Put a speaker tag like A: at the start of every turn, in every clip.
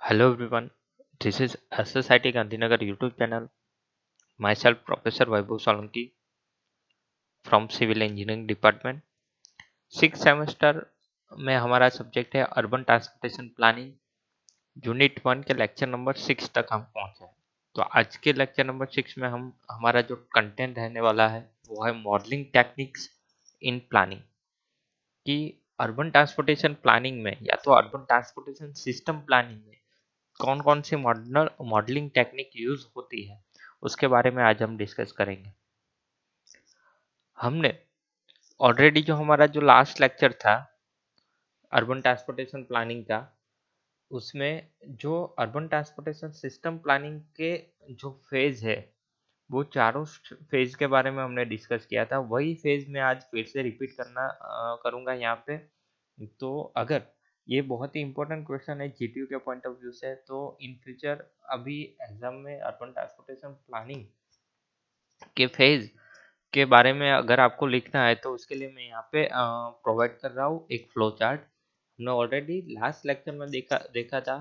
A: Hello everyone, this is SSIT Gandhinagar YouTube channel. Myself Professor Vaibhav Solanki from Civil Engineering Department. 6 semester में हमारा subject है urban transportation planning. Unit 1 के lecture number 6 तक हम पहुंचे हैं। तो आज के लेक्चर नंबर 6 में हम हमारा जो कंटेंट रहने वाला है वो है मॉडलिंग टेक्निक्स इन प्लानिंग। कि अर्बन ट्रांसपोर्टेशन प्लानिंग में या तो अर्बन ट्रांसपोर्टेशन सिस्टम प्लानिंग में कौन कौन सी मॉडलिंग टेक्निक यूज होती है उसके बारे में आज हम डिस्कस करेंगे। हमने ऑलरेडी जो हमारा जो लास्ट लेक्चर था अर्बन ट्रांसपोर्टेशन प्लानिंग का, उसमें जो अर्बन ट्रांसपोर्टेशन सिस्टम प्लानिंग के जो फेज है वो चारों फेज के बारे में हमने डिस्कस किया था। वही फेज में आज फिर से रिपीट करूंगा यहाँ पे। तो अगर ये बहुत ही इंपॉर्टेंट क्वेश्चन है जीटीयू के पॉइंट ऑफ व्यू से, तो इन फ्यूचर अभी एग्जाम में अर्बन ट्रांसपोर्टेशन प्लानिंग के फेज के बारे में अगर आपको लिखना है तो उसके लिए मैं यहाँ पे प्रोवाइड कर रहा हूँ एक फ्लो चार्ट। हमने ऑलरेडी लास्ट लेक्चर में देखा था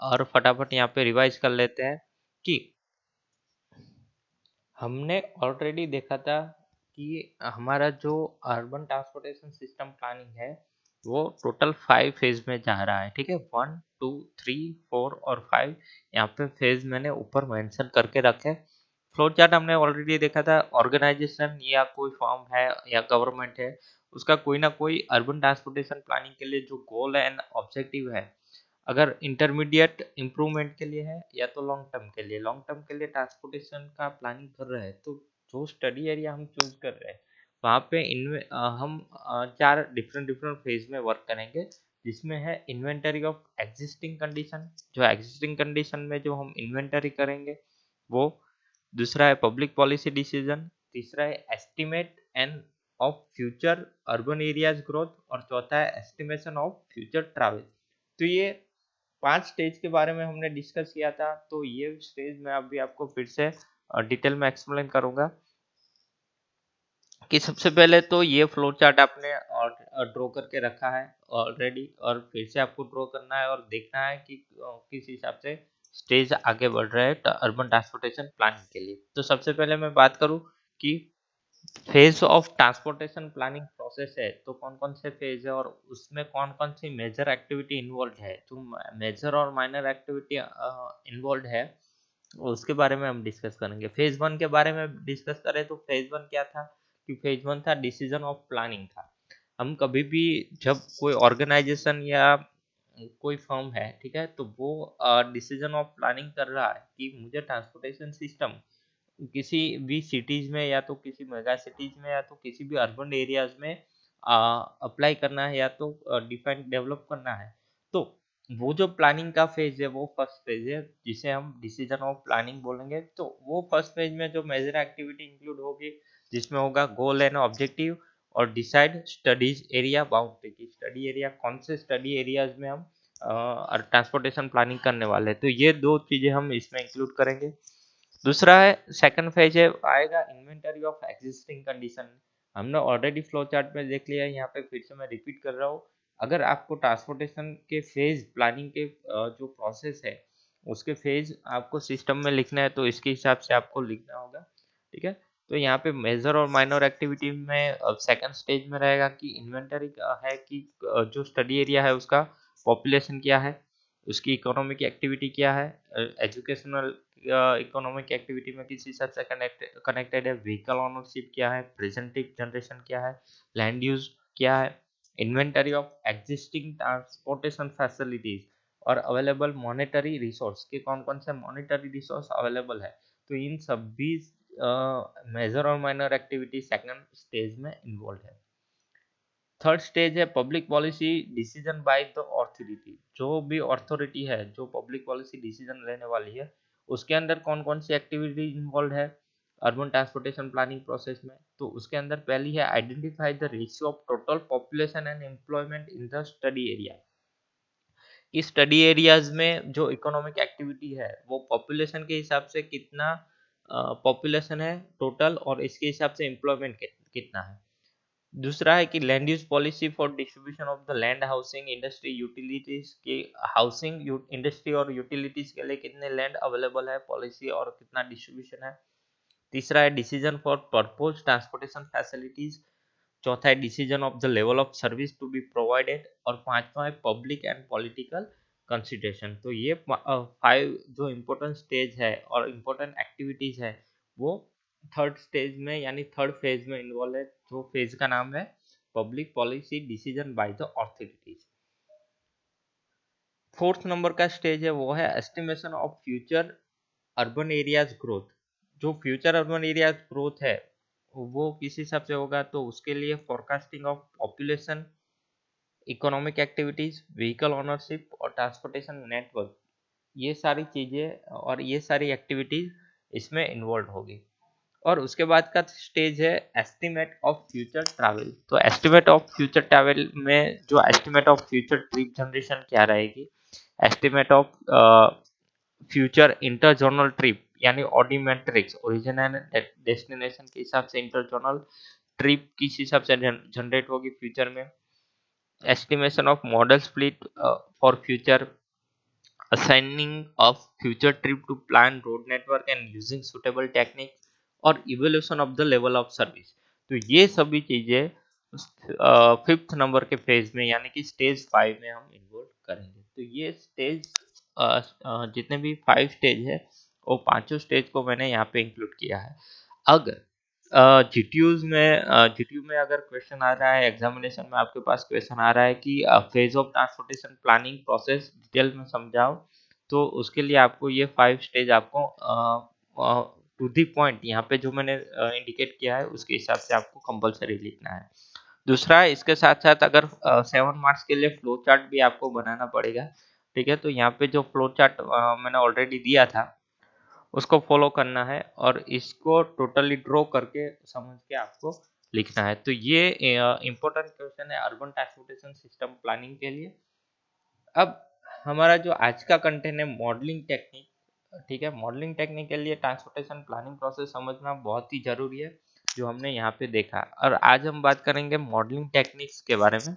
A: और फटाफट यहाँ पे रिवाइज कर लेते हैं कि हमने ऑलरेडी देखा था कि हमारा जो अर्बन ट्रांसपोर्टेशन सिस्टम प्लानिंग है वो टोटल 5 फेज में जा रहा है। ठीक है, 1, 2, 3, 4 और 5 यहाँ पे फेज मैंने ऊपर मेंशन करके रखे। फ्लो चार्ट हमने ऑलरेडी देखा था। ऑर्गेनाइजेशन या कोई फॉर्म है या गवर्नमेंट है, उसका कोई ना कोई अर्बन ट्रांसपोर्टेशन प्लानिंग के लिए जो गोल एंड ऑब्जेक्टिव है, अगर इंटरमीडिएट इम्प्रूवमेंट के लिए है या तो लॉन्ग टर्म के लिए ट्रांसपोर्टेशन का प्लानिंग कर रहे हैं, तो जो स्टडी एरिया हम चूज कर रहे हैं वहाँ पे हम 4 डिफरेंट फेज में वर्क करेंगे, जिसमें है इन्वेंटरी ऑफ एग्जिस्टिंग कंडीशन। जो एग्जिस्टिंग कंडीशन में जो हम इन्वेंटरी करेंगे वो, दूसरा है पब्लिक पॉलिसी डिसीजन, तीसरा है estimate end of future urban areas growth और चौथा है एस्टिमेशन ऑफ फ्यूचर ट्रैवल। तो ये 5 स्टेज के बारे में हमने डिस्कस किया था। तो ये स्टेज मैं अभी आपको फिर से डिटेल में एक्सप्लेन करूंगा कि सबसे पहले तो ये फ्लो चार्ट आपने ड्रॉ करके रखा है ऑलरेडी, और फिर से आपको ड्रॉ करना है और देखना है कि किस हिसाब से स्टेज आगे बढ़ रहा है अर्बन ट्रांसपोर्टेशन प्लानिंग के लिए। तो सबसे पहले मैं बात करूं कि phase of transportation planning process है तो कौन कौन से फेज है और उसमें कौन कौन सी मेजर एक्टिविटी इन्वॉल्व है। तो मेजर और माइनर एक्टिविटी इन्वॉल्व है उसके बारे में हम डिस्कस करेंगे। फेज 1 के बारे में डिस्कस करें तो फेज 1 क्या था कि फेज 1 था डिसीजन ऑफ प्लानिंग था। हम कभी भी जब कोई ऑर्गेनाइजेशन या कोई फर्म है, ठीक है, तो वो डिसीजन ऑफ प्लानिंग कर रहा है कि मुझे ट्रांसपोर्टेशन सिस्टम किसी भी सिटीज में या तो किसी मेगा सिटीज में या तो किसी भी अर्बन एरियाज में अप्लाई करना है या तो डिफाइन डेवलप करना है। तो वो जो प्लानिंग का फेज है वो फर्स्ट फेज है जिसे हम डिसीजन ऑफ प्लानिंग बोलेंगे। तो वो फर्स्ट फेज में जो मेजर एक्टिविटी इंक्लूड होगी जिसमें होगा गोल एंड ऑब्जेक्टिव और डिसाइड स्टडीज एरिया बाउंड्री की स्टडी एरिया, कौन से स्टडी एरियाज में हम ट्रांसपोर्टेशन प्लानिंग करने वाले हैं। तो ये दो चीजें हम इसमें इंक्लूड करेंगे। दूसरा है सेकंड फेज है आएगा इन्वेंटरी ऑफ एग्जिस्टिंग कंडीशन। हमने ऑलरेडी फ्लो चार्ट में देख लिया है, यहाँ पे फिर से मैं रिपीट कर रहा हूँ। अगर आपको ट्रांसपोर्टेशन के फेज प्लानिंग के जो प्रोसेस है उसके फेज आपको सिस्टम में लिखना है तो इसके हिसाब से आपको लिखना होगा। ठीक है, तो यहाँ पे मेजर और माइनर एक्टिविटी में सेकंड स्टेज में रहेगा कि इन्वेंटरी है कि जो स्टडी एरिया है उसका पॉपुलेशन क्या है, उसकी इकोनॉमिक एक्टिविटी क्या है, एजुकेशनल इकोनॉमिक एक्टिविटी में किस हिसाब से कनेक्टेड है, व्हीकल ओनरशिप क्या है, प्रेजेंटिव जनरेशन क्या है, लैंड यूज क्या है, inventory of existing transportation facilities और अवेलेबल मॉनेटरी रिसोर्स के कौन कौन से मॉनेटरी रिसोर्स अवेलेबल है। तो इन सभी मेजर और माइनर एक्टिविटी सेकंड स्टेज में इन्वॉल्व है। थर्ड स्टेज है public policy decision by the authority. जो भी अथॉरिटी है जो पब्लिक पॉलिसी डिसीजन लेने वाली है उसके अंदर कौन कौन सी एक्टिविटी इन्वॉल्व है अर्बन ट्रांसपोर्टेशन प्लानिंग प्रोसेस में। तो उसके अंदर पहली है identify the ratio of total population and employment in the study area. इस स्टडी एरियाज में जो इकोनॉमिक एक्टिविटी है वो पॉपुलेशन के हिसाब से कितना पॉपुलेशन है टोटल और इसके हिसाब से एम्प्लॉयमेंट कितना है। दूसरा है कि land use policy for distribution of the land, housing, industry, utilities की हाउसिंग, इंडस्ट्री और यूटिलिटीज के लिए कितने लैंड अवेलेबल है, पॉलिसी और कितना डिस्ट्रीब्यूशन है। तीसरा है decision for propose transportation facilities. चौथा है decision of the level of service to be provided. और पांचवा है पब्लिक एंड पॉलिटिकल कंसिडरेशन। तो ये 5 जो इम्पोर्टेंट स्टेज है और इम्पोर्टेंट एक्टिविटीज है वो थर्ड स्टेज में यानी थर्ड फेज में इन्वॉल्व है, जो फेज का नाम है public policy decision by the authorities. Fourth number का स्टेज है वो है estimation of future urban areas growth. जो फ्यूचर अर्बन एरियाज ग्रोथ है वो किस हिसाब से होगा, तो उसके लिए forecasting of population, economic activities, vehicle ownership और ट्रांसपोर्टेशन नेटवर्क, ये सारी चीजें और ये सारी एक्टिविटीज इसमें इन्वॉल्व होगी। और उसके बाद का स्टेज है एस्टिमेट ऑफ फ्यूचर ट्रैवल। तो एस्टिमेट ऑफ फ्यूचर ट्रैवल में जो estimate of future trip generation क्या रहेगी, estimate of future interzonal trip यानी ऑडिमेट्रिक्स, ओरिजिन एंड डेस्टिनेशन के हिसाब से इंटरजोनल ट्रिप किस हिसाब से जनरेट होगी फ्यूचर में। Estimation of model split for future, assigning of future trip to plan road network and using suitable technique, और evaluation of the level of service। तो ये सभी चीजें फिफ्थ नंबर के फेज में यानी कि स्टेज 5 में हम इन्वॉल्व करेंगे। तो ये स्टेज जितने भी 5 स्टेज है वो पांचों स्टेज को मैंने यहाँ पे इंक्लूड किया है। अगर जीटीयू में अगर क्वेश्चन आ रहा है, एग्जामिनेशन में आपके पास क्वेश्चन आ रहा है कि phase of transportation planning process detail में समझाओ, तो उसके लिए आपको ये 5 स्टेज आपको टू दी पॉइंट यहाँ पे जो मैंने इंडिकेट किया है उसके हिसाब से आपको कंपलसरी लिखना है। दूसरा, इसके साथ साथ अगर 7 मार्क्स के लिए फ्लो चार्ट भी आपको बनाना पड़ेगा। ठीक है, तो यहाँ पे जो फ्लो चार्ट मैंने ऑलरेडी दिया था उसको फॉलो करना है और इसको टोटली ड्रॉ करके समझ के आपको लिखना है। तो ये इंपॉर्टेंट क्वेश्चन है अर्बन ट्रांसपोर्टेशन सिस्टम प्लानिंग के लिए। अब हमारा जो आज का कंटेंट है मॉडलिंग टेक्निक। ठीक है, मॉडलिंग टेक्निक के लिए ट्रांसपोर्टेशन प्लानिंग प्रोसेस समझना बहुत ही जरूरी है, जो हमने यहाँ पे देखा। और आज हम बात करेंगे मॉडलिंग टेक्निक्स के बारे में।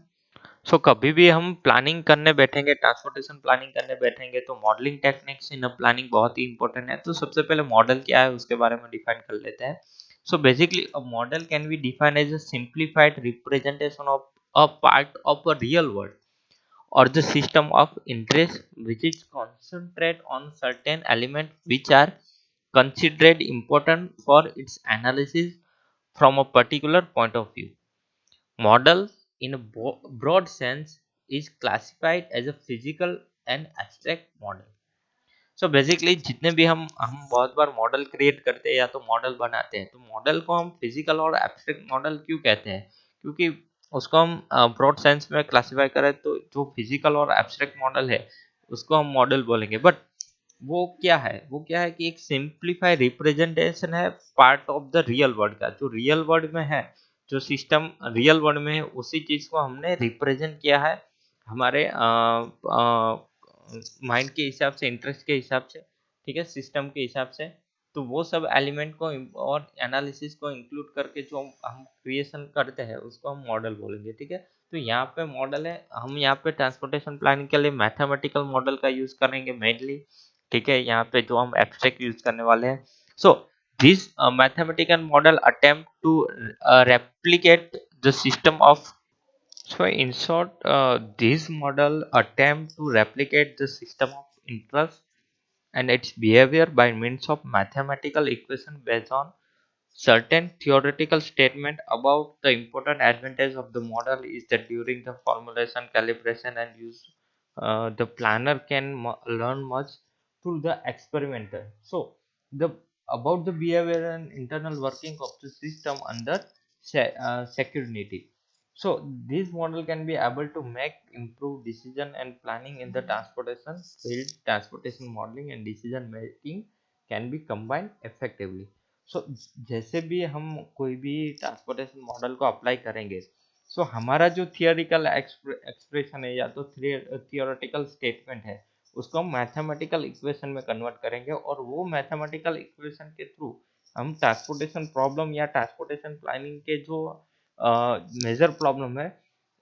A: सो कभी भी हम प्लानिंग करने बैठेंगे, ट्रांसपोर्टेशन प्लानिंग करने बैठेंगे, तो मॉडलिंग टेक्निक्स इन प्लानिंग बहुत ही इंपॉर्टेंट है। तो सबसे पहले मॉडल क्या है उसके बारे में डिफाइन कर लेते हैं। So basically a model can be defined as a simplified representation of a part of a real world or the system of interest which is concentrate on certain elements which are considered important for its analysis from a particular point of view. Model in a broad sense is classified as a physical and abstract model. So basically जितने भी हम बहुत बार model create करते हैं या तो model बनाते हैं, तो मॉडल को हम फिजिकल और एब्स्ट्रैक्ट मॉडल क्यों कहते हैं, क्योंकि उसको हम ब्रॉड सेंस में क्लासिफाई करें तो जो फिजिकल और एब्स्ट्रैक्ट मॉडल है उसको हम मॉडल बोलेंगे। बट वो क्या है कि एक सिंप्लीफाई रिप्रेजेंटेशन है part of the real world का, जो रियल वर्ल्ड में है, जो सिस्टम रियल वर्ल्ड में है उसी चीज को हमने रिप्रेजेंट किया है हमारे माइंड के हिसाब से, इंटरेस्ट के हिसाब से, ठीक है, सिस्टम के हिसाब से। तो वो सब एलिमेंट को और एनालिसिस को इंक्लूड करके जो हम क्रिएशन करते हैं उसको हम मॉडल बोलेंगे। ठीक है, तो यहाँ पे मॉडल है, हम यहाँ पे ट्रांसपोर्टेशन प्लानिंग के लिए मैथमेटिकल मॉडल का यूज करेंगे मेनली। ठीक है, यहाँ पे जो हम एब्स्ट्रैक्ट यूज करने वाले हैं। So this mathematical model attempt to replicate the system of. So in short, this model attempt to replicate the system of interest and its behavior by means of mathematical equation based on certain theoretical statement. About the important advantage of the model is that during the formulation, calibration and use, the planner can learn much through the experimenter. So the about the behavior and internal working of the system under security. So this model can be able to make improve decision and planning in the transportation field. Transportation modeling and decision making can be combined effectively. सो जैसे भी हम कोई भी transportation model को apply करेंगे, सो हमारा जो theoretical expression है या तो थियोरेटिकल स्टेटमेंट है उसको हम मैथमेटिकल इक्वेशन में कन्वर्ट करेंगे और वो मैथमेटिकल इक्वेशन के थ्रू हम ट्रांसपोर्टेशन प्रॉब्लम या ट्रांसपोर्टेशन प्लानिंग के जो मेजर प्रॉब्लम है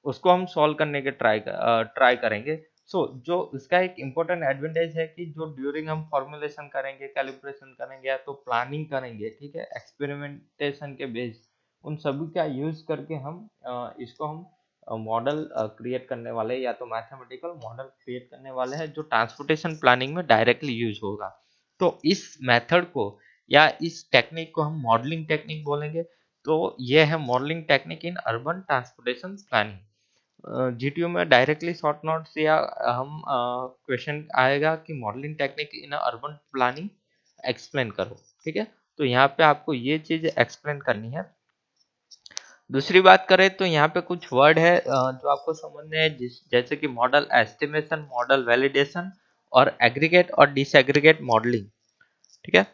A: उसको हम सॉल्व करने के ट्राई करेंगे। सो जो इसका एक इम्पोर्टेंट एडवांटेज है कि जो ड्यूरिंग हम फॉर्मुलेशन करेंगे, कैलिब्रेशन करेंगे या तो प्लानिंग करेंगे, ठीक है, एक्सपेरिमेंटेशन के बेस उन सभी का यूज करके हम इसको हम मॉडल क्रिएट करने वाले या तो मैथमेटिकल मॉडल क्रिएट करने वाले हैं जो ट्रांसपोर्टेशन प्लानिंग में डायरेक्टली यूज होगा। तो इस मेथड को या इस टेक्निक को हम मॉडलिंग टेक्निक बोलेंगे। तो ये है modelling technique in urban transportation planning. GTU में डायरेक्टली शॉर्ट नोट्स या हम क्वेश्चन आएगा कि modelling technique in urban planning explain करो, ठीक है। तो यहाँ पे आपको ये चीज एक्सप्लेन करनी है। दूसरी बात करें तो यहाँ पे कुछ वर्ड है जो आपको समझने हैं, जैसे कि मॉडल एस्टिमेशन, मॉडल वैलिडेशन और एग्रीगेट और डिसएग्रीगेट मॉडलिंग, ठीक है।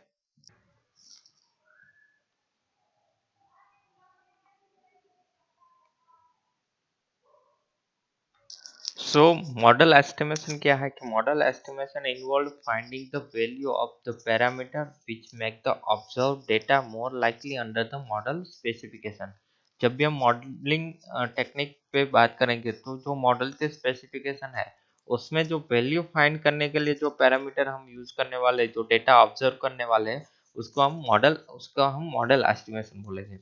A: सो मॉडल एस्टिमेशन क्या है कि model estimation involve finding the value of the parameter which make the observe data more likely under the model specification. जब भी हम मॉडलिंग टेक्निक पे बात करेंगे तो जो मॉडल के स्पेसिफिकेशन है उसमें जो वैल्यू फाइंड करने के लिए जो पैरामीटर हम यूज करने वाले, जो डेटा ऑब्जर्व करने वाले हैं, उसको हम मॉडल एस्टिमेशन बोलेंगे।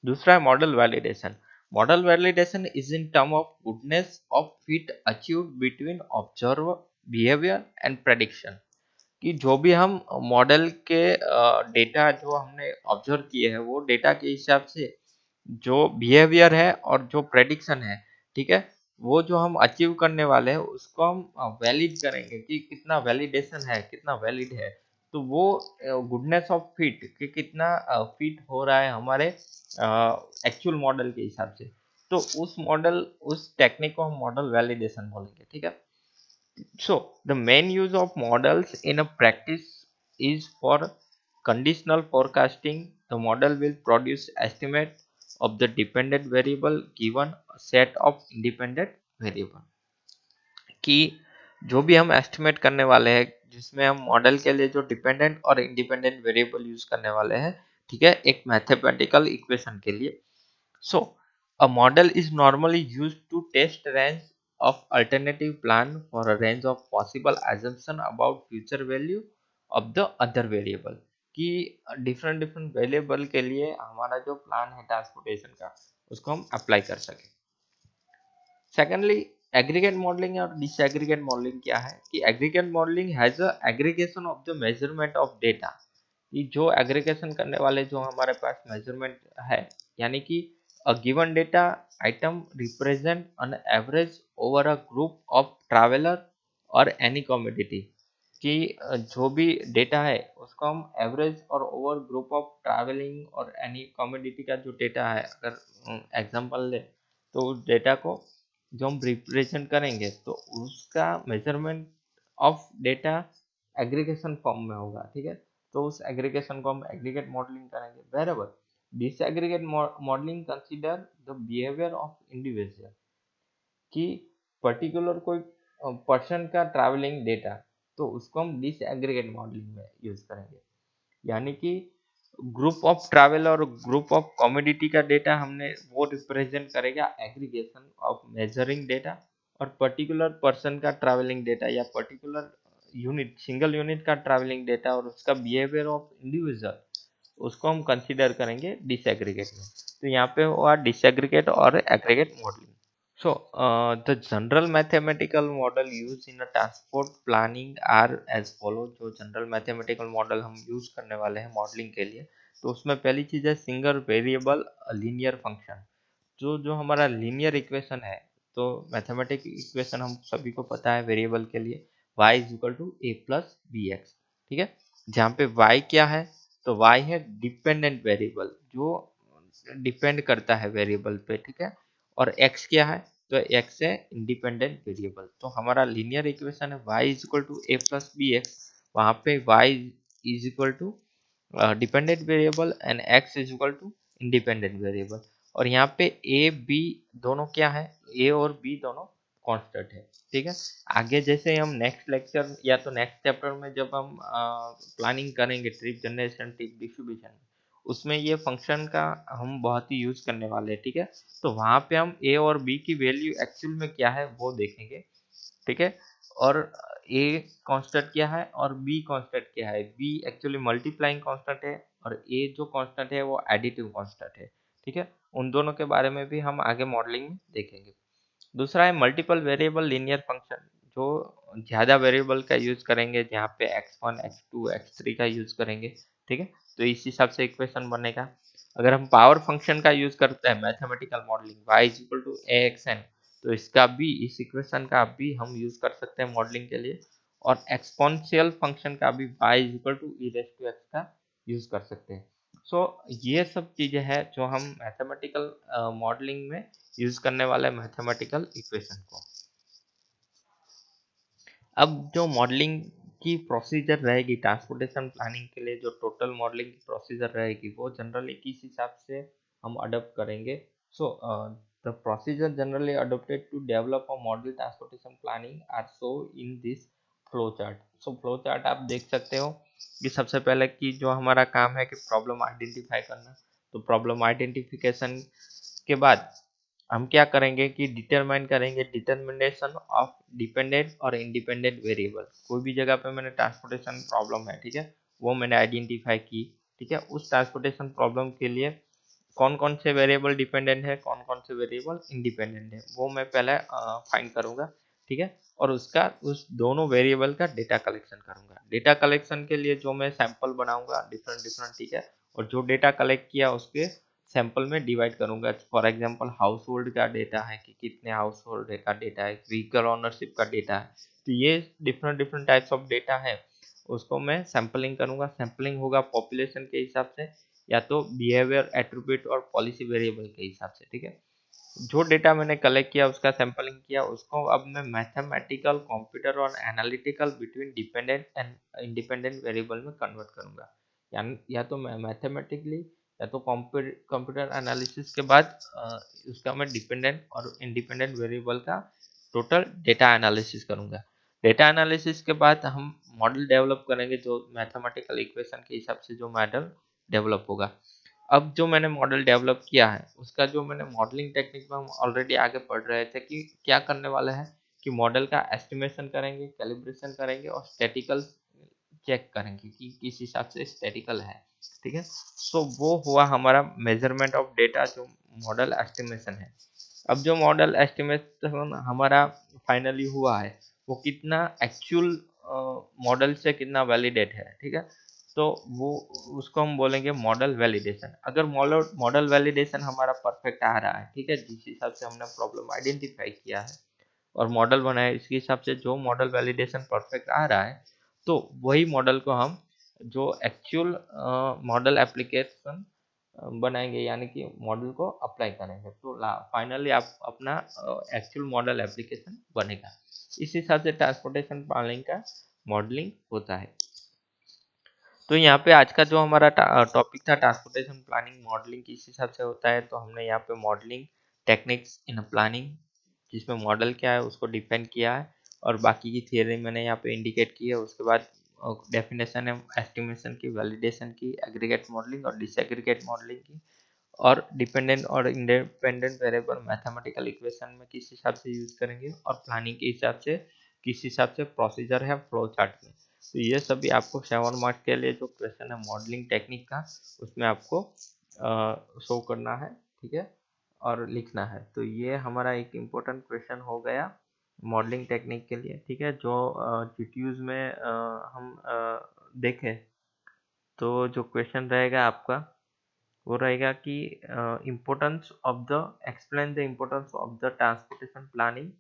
A: दूसरा है model validation. Model validation is in term of goodness of fit achieved between observe behaviour and prediction. कि जो भी हम मॉडल के डेटा जो हमने ऑब्जर्व किए हैं वो डेटा के हिसाब से जो बिहेवियर है और जो प्रेडिक्शन है, ठीक है, वो जो हम अचीव करने वाले हैं उसको हम वैलिड करेंगे कि कितना वैलिडेशन है, कितना वैलिड है। तो वो गुडनेस ऑफ फिट कि कितना फिट हो रहा है हमारे एक्चुअल मॉडल के हिसाब से। तो उस टेक्निक को हम मॉडल वैलिडेशन बोलेंगे, ठीक है। So the main use of models in a practice is for conditional forecasting. The model will produce estimate of the dependent variable given a set of independent variable। कि जो भी हम estimate करने वाले हैं जिसमें हम मॉडल के लिए जो डिपेंडेंट और इंडिपेंडेंट वेरिएबल यूज करने वाले हैं, ठीक है, एक मैथमेटिकल इक्वेशन के लिए। So, a model is normally used to test range of alternative plan for a range of possible assumption about future value of the other variable। कि डिफरेंट डिफरेंट वेरिएबल के लिए हमारा जो प्लान है transportation का उसको हम अप्लाई कर सकें। सेकेंडली एग्रीगेट मॉडलिंग और डिसएग्रीगेट मॉडलिंग क्या है कि aggregate modelling has a aggregation of the measurement of data. कि जो एग्रीगेशन करने वाले जो हमारे पास मेजरमेंट है, यानी कि a given data item represent an average over a group of traveller और एनी कमोडिटी। कि जो भी डेटा है उसको हम एवरेज और ओवर ग्रुप ऑफ ट्रैवलिंग और एनी कमोडिटी का जो डेटा है, अगर एग्जांपल ले तो उस डेटा को जो हम रिप्रेजेंट करेंगे तो उसका measurement of data aggregation form में होगा, ठीक है। तो उस एग्रीगेशन को हम एग्रीगेट मॉडलिंग करेंगे। Wherever disaggregate modelling consider the behaviour of individual. कि पर्टिकुलर कोई पर्सन का ट्रैवलिंग डेटा, तो उसको हम डिसएग्रीगेट मॉडलिंग में यूज करेंगे। यानी कि ग्रुप ऑफ ट्रैवल और ग्रुप ऑफ कमोडिटी का डेटा हमने वो रिप्रेजेंट करेगा एग्रीगेशन ऑफ मेजरिंग डेटा, और पर्टिकुलर पर्सन का ट्रैवलिंग डेटा या पर्टिकुलर यूनिट, सिंगल यूनिट का ट्रैवलिंग डेटा और उसका बिहेवियर ऑफ इंडिविजुअल, उसको हम कंसीडर करेंगे डिसएग्रीगेट में। तो यहाँ पे हुआ डिसएग्रीगेट और aggregate modelling. So, the general mathematical model used in a transport planning are as follow। जो जनरल मैथमेटिकल मॉडल हम यूज करने वाले हैं मॉडलिंग के लिए, तो उसमें पहली चीज है सिंगल वेरिएबल लीनियर फंक्शन। जो जो हमारा लीनियर इक्वेशन है, तो मैथमेटिक इक्वेशन हम सभी को पता है वेरिएबल के लिए y is equal to a plus b x, ठीक है। जहाँ पे y क्या है, तो y है डिपेंडेंट वेरिएबल जो डिपेंड करता है वेरिएबल पे, ठीक है। और x क्या है, तो x है इंडिपेंडेंट वेरिएबल। तो हमारा लीनियर इक्वेशन है y is equal to a plus b x, वहाँ पे y is equal to dependent variable and x is equal to independent variable. और यहाँ पे a b दोनों क्या है, a और b दोनों कांस्टेंट है, ठीक है। आगे जैसे हम नेक्स्ट लेक्चर या तो नेक्स्ट चैप्टर में जब हम प्लानिंग करेंगे ट्रिप जनरेशन, ट्रिप डिस्ट्रीब्यूशन, उसमें ये फंक्शन का हम बहुत ही यूज करने वाले हैं, ठीक है। तो वहां पे हम ए और बी की वैल्यू एक्चुअल में क्या है वो देखेंगे, ठीक है। और ए कांस्टेंट क्या है और बी कांस्टेंट क्या है। बी एक्चुअली मल्टीप्लाइंग कांस्टेंट है और ए जो कांस्टेंट है वो एडिटिव कांस्टेंट है, ठीक है। उन दोनों के बारे में भी हम आगे मॉडलिंग में देखेंगे। दूसरा है मल्टीपल वेरिएबल लीनियर फंक्शन, जो ज़्यादा वेरिएबल का यूज करेंगे, जहाँ पे x1 x2 x3 का यूज करेंगे, ठीक है। तो इस हिसाब से इक्वेशन बनेगा। अगर हम पावर फंक्शन का यूज करते हैं mathematical modelling y is equal to axn, तो इसका भी, इस इक्वेशन का भी हम यूज कर सकते हैं मॉडलिंग के लिए। और एक्सपोनेंशियल फंक्शन का भी y is equal to e raise to x का यूज कर सकते हैं। सो ये सब चीजें हैं जो हम मैथमेटिकल मॉडलिंग में यूज करने वाले मैथमेटिकल इक्वेशन को। अब जो मॉडलिंग की प्रोसीजर रहेगी ट्रांसपोर्टेशन प्लानिंग के लिए, जो टोटल मॉडलिंग की प्रोसीजर रहेगी वो जनरली किस हिसाब से हम अडोप्ट करेंगे। So the procedure generally adopted to develop a model transportation planning are show in this flow chart. So flow chart आप देख सकते हो कि सबसे पहले कि जो हमारा काम है कि प्रॉब्लम आइडेंटिफाई करना। तो प्रॉब्लम आइडेंटिफिकेशन के बाद हम क्या करेंगे कि डिटरमाइन करेंगे डिटर्मिनेशन ऑफ डिपेंडेंट और इंडिपेंडेंट वेरिएबल। कोई भी जगह पे मैंने ट्रांसपोर्टेशन प्रॉब्लम है, ठीक है, वो मैंने आइडेंटिफाई की, ठीक है। उस ट्रांसपोर्टेशन प्रॉब्लम के लिए कौन कौन से वेरिएबल डिपेंडेंट है, कौन कौन से वेरिएबल इंडिपेंडेंट है, वो मैं पहले फाइंड करूंगा, ठीक है। और उसका, उस दोनों वेरिएबल का डेटा कलेक्शन करूंगा। डेटा कलेक्शन के लिए जो मैं सैंपल बनाऊंगा डिफरेंट डिफरेंट, ठीक है। और जो डेटा कलेक्ट किया उसके सैंपल में डिवाइड करूंगा। फॉर एग्जांपल हाउस होल्ड का डेटा है कि कितने हाउस होल्ड का डेटा है, व्हीकल ऑनरशिप का डेटा है। तो ये different different types of data है, उसको मैं सैंपलिंग करूंगा। सैंपलिंग होगा पॉपुलेशन के हिसाब से या तो बिहेवियर एट्रीब्यूट और पॉलिसी वेरिएबल के हिसाब से, ठीक है। जो डेटा मैंने कलेक्ट किया उसका सैंपलिंग किया, उसको अब मैं मैथमेटिकल कंप्यूटर और analytical between dependent and independent variable में कन्वर्ट करूंगा। या तो मैं मैथमेटिकली या तो कंप्यूटर एनालिसिस के बाद उसका मैं डिपेंडेंट और इंडिपेंडेंट वेरिएबल का टोटल डेटा एनालिसिस करूंगा। डेटा एनालिसिस के बाद हम मॉडल डेवलप करेंगे, जो मैथमेटिकल इक्वेशन के हिसाब से जो मॉडल डेवलप होगा। अब जो मैंने मॉडल डेवलप किया है उसका जो मैंने मॉडलिंग टेक्निक में हम ऑलरेडी आगे पढ़ रहे थे कि क्या करने वाले हैं कि मॉडल का एस्टिमेशन करेंगे, कैलिब्रेशन करेंगे और स्टैटिकल चेक करेंगे कि किस हिसाब से स्टैटिकल है, ठीक है। सो वो हुआ हमारा मेजरमेंट ऑफ डेटा, जो मॉडल एस्टिमेशन है। अब जो मॉडल एस्टिमेशन हमारा फाइनली हुआ है वो कितना एक्चुअल मॉडल से कितना वैलिडेट है, ठीक है। तो वो, उसको हम बोलेंगे मॉडल वैलिडेशन। अगर मॉडल मॉडल वैलिडेशन हमारा परफेक्ट आ रहा है, ठीक है, जिस हिसाब से हमने प्रॉब्लम आइडेंटिफाई किया है और मॉडल बनाया, इसके हिसाब से जो मॉडल वैलिडेशन परफेक्ट आ रहा है, तो वही मॉडल को हम जो एक्चुअल मॉडल एप्लीकेशन बनाएंगे, यानी कि मॉडल को अप्लाई करेंगे, तो फाइनली आप अपना एक्चुअल मॉडल एप्लीकेशन बनेगा। इस हिसाब से ट्रांसपोर्टेशन प्लानिंग का मॉडलिंग होता है। तो यहाँ पे आज का जो हमारा टॉपिक था ट्रांसपोर्टेशन प्लानिंग मॉडलिंग किस हिसाब से होता है, तो हमने यहाँ पे मॉडलिंग टेक्निक्स इन प्लानिंग, जिसमें मॉडल क्या है उसको डिफाइन किया है और बाकी की थियरी मैंने यहाँ पे इंडिकेट की है। उसके बाद डेफिनेशन है एस्टिमेशन की, वैलिडेशन की, एग्रीगेट मॉडलिंग और डिसएग्रीगेट मॉडलिंग की, और डिपेंडेंट और इंडिपेंडेंट वेरिएबल मैथमेटिकल इक्वेशन में किस हिसाब से यूज करेंगे और प्लानिंग के हिसाब से किस हिसाब से प्रोसीजर है फ्लो चार्ट में। तो ये सभी आपको 7 मार्क के लिए जो क्वेश्चन है मॉडलिंग टेक्निक का, उसमें आपको शो करना है, ठीक है, और लिखना है। तो ये हमारा एक इम्पोर्टेंट क्वेश्चन हो गया मॉडलिंग टेक्निक के लिए, ठीक है। जो जीटीयूज में हम देखें तो जो क्वेश्चन रहेगा आपका वो रहेगा कि importance of the, explain the importance of the transportation planning,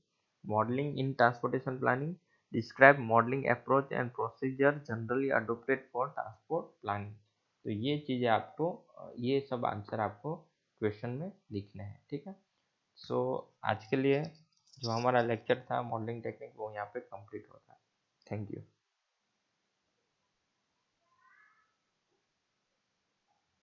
A: modelling in transportation planning, describe modelling approach and procedure generally adopted for transport planning. तो ये चीज़ें आपको ये सब आंसर आपको क्वेश्चन में लिखने हैं, ठीक है। सो आज के लिए जो हमारा लेक्चर था मॉडलिंग टेक्निक वो यहाँ पे कंप्लीट होता है। Thank you.